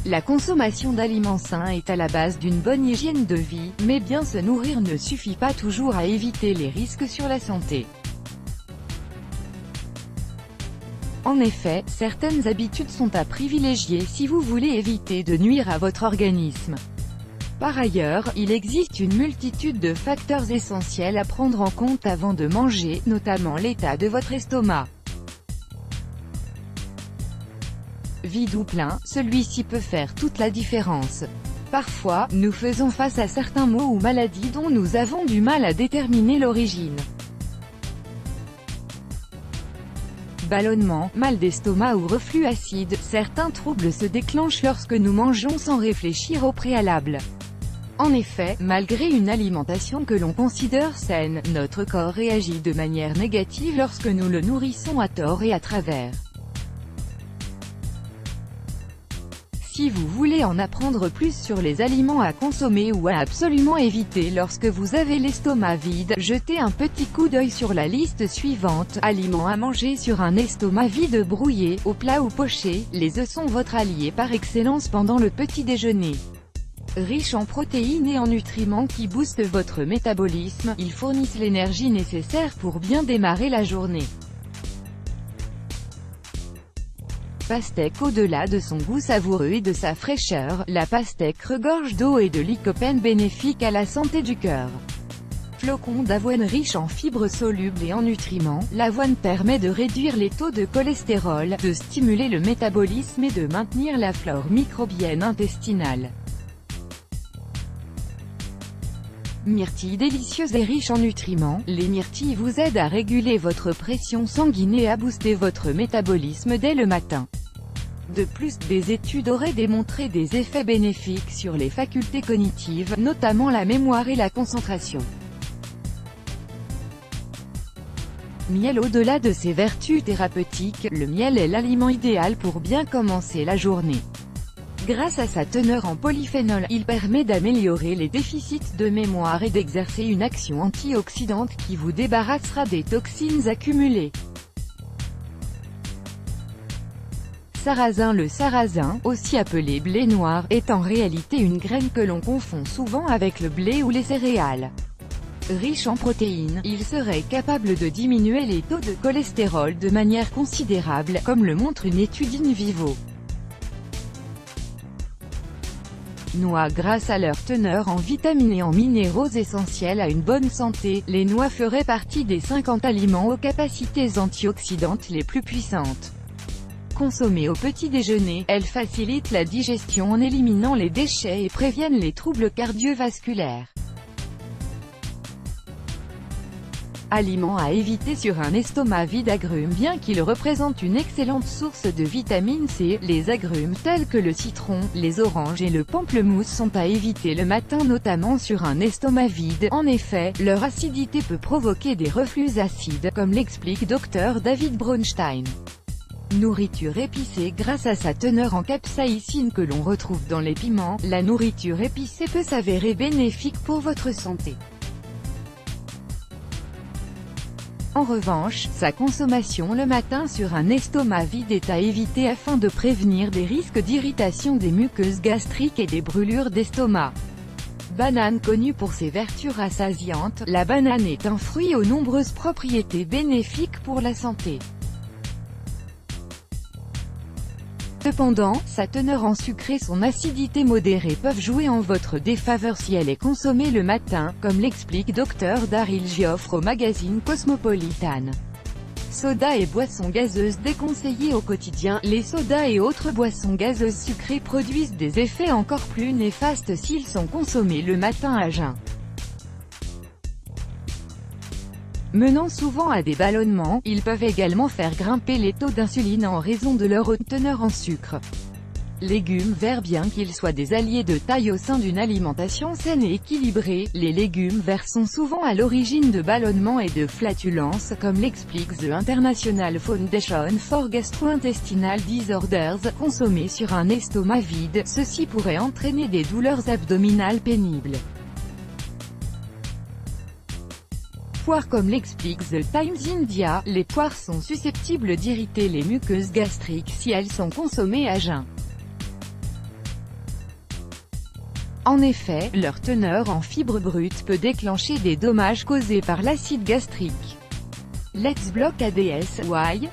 La consommation d'aliments sains est à la base d'une bonne hygiène de vie, mais bien se nourrir ne suffit pas toujours à éviter les risques sur la santé. En effet, certaines habitudes sont à privilégier si vous voulez éviter de nuire à votre organisme. Par ailleurs, il existe une multitude de facteurs essentiels à prendre en compte avant de manger, notamment l'état de votre estomac. Vide ou plein, celui-ci peut faire toute la différence. Parfois, nous faisons face à certains maux ou maladies dont nous avons du mal à déterminer l'origine. Ballonnement, mal d'estomac ou reflux acide, certains troubles se déclenchent lorsque nous mangeons sans réfléchir au préalable. En effet, malgré une alimentation que l'on considère saine, notre corps réagit de manière négative lorsque nous le nourrissons à tort et à travers. Si vous voulez en apprendre plus sur les aliments à consommer ou à absolument éviter lorsque vous avez l'estomac vide, jetez un petit coup d'œil sur la liste suivante. Aliments à manger sur un estomac vide: brouillé, au plat ou poché. Les œufs sont votre allié par excellence pendant le petit déjeuner. Riches en protéines et en nutriments qui boostent votre métabolisme, ils fournissent l'énergie nécessaire pour bien démarrer la journée. Pastèque. Au-delà de son goût savoureux et de sa fraîcheur, la pastèque regorge d'eau et de lycopène bénéfique à la santé du cœur. Flocons d'avoine riches en fibres solubles et en nutriments, l'avoine permet de réduire les taux de cholestérol, de stimuler le métabolisme et de maintenir la flore microbienne intestinale. Myrtilles. Délicieuses et riches en nutriments, les myrtilles vous aident à réguler votre pression sanguine et à booster votre métabolisme dès le matin. De plus, des études auraient démontré des effets bénéfiques sur les facultés cognitives, notamment la mémoire et la concentration. Miel. Au-delà de ses vertus thérapeutiques, le miel est l'aliment idéal pour bien commencer la journée. Grâce à sa teneur en polyphénol, il permet d'améliorer les déficits de mémoire et d'exercer une action antioxydante qui vous débarrassera des toxines accumulées. Sarrasin. Le sarrasin, aussi appelé blé noir, est en réalité une graine que l'on confond souvent avec le blé ou les céréales. Riche en protéines, il serait capable de diminuer les taux de cholestérol de manière considérable, comme le montre une étude in vivo. Noix. Grâce à leur teneur en vitamines et en minéraux essentiels à une bonne santé, les noix feraient partie des 50 aliments aux capacités antioxydantes les plus puissantes. Consommées au petit déjeuner, elles facilitent la digestion en éliminant les déchets et préviennent les troubles cardiovasculaires. Aliments à éviter sur un estomac vide. Agrumes. Bien qu'ils représentent une excellente source de vitamine C, les agrumes tels que le citron, les oranges et le pamplemousse sont à éviter le matin, notamment sur un estomac vide. En effet, leur acidité peut provoquer des reflux acides, comme l'explique Dr David Braunstein. Nourriture épicée. Grâce à sa teneur en capsaïcine que l'on retrouve dans les piments, la nourriture épicée peut s'avérer bénéfique pour votre santé. En revanche, sa consommation le matin sur un estomac vide est à éviter afin de prévenir des risques d'irritation des muqueuses gastriques et des brûlures d'estomac. Banane. Connue pour ses vertus rassasiantes, la banane est un fruit aux nombreuses propriétés bénéfiques pour la santé. Cependant, sa teneur en sucre et son acidité modérée peuvent jouer en votre défaveur si elle est consommée le matin, comme l'explique Dr Daryl Geoffre au magazine Cosmopolitan. Soda et boissons gazeuses déconseillées au quotidien. Les sodas et autres boissons gazeuses sucrées produisent des effets encore plus néfastes s'ils sont consommés le matin à jeun, menant souvent à des ballonnements. Ils peuvent également faire grimper les taux d'insuline en raison de leur haute teneur en sucre. Légumes verts. Bien qu'ils soient des alliés de taille au sein d'une alimentation saine et équilibrée, les légumes verts sont souvent à l'origine de ballonnements et de flatulences, comme l'explique The International Foundation for Gastrointestinal Disorders. Consommés sur un estomac vide, ceci pourrait entraîner des douleurs abdominales pénibles. Poires. Comme l'explique The Times India, les poires sont susceptibles d'irriter les muqueuses gastriques si elles sont consommées à jeun. En effet, leur teneur en fibres brutes peut déclencher des dommages causés par l'acide gastrique. Let's block ADS, why?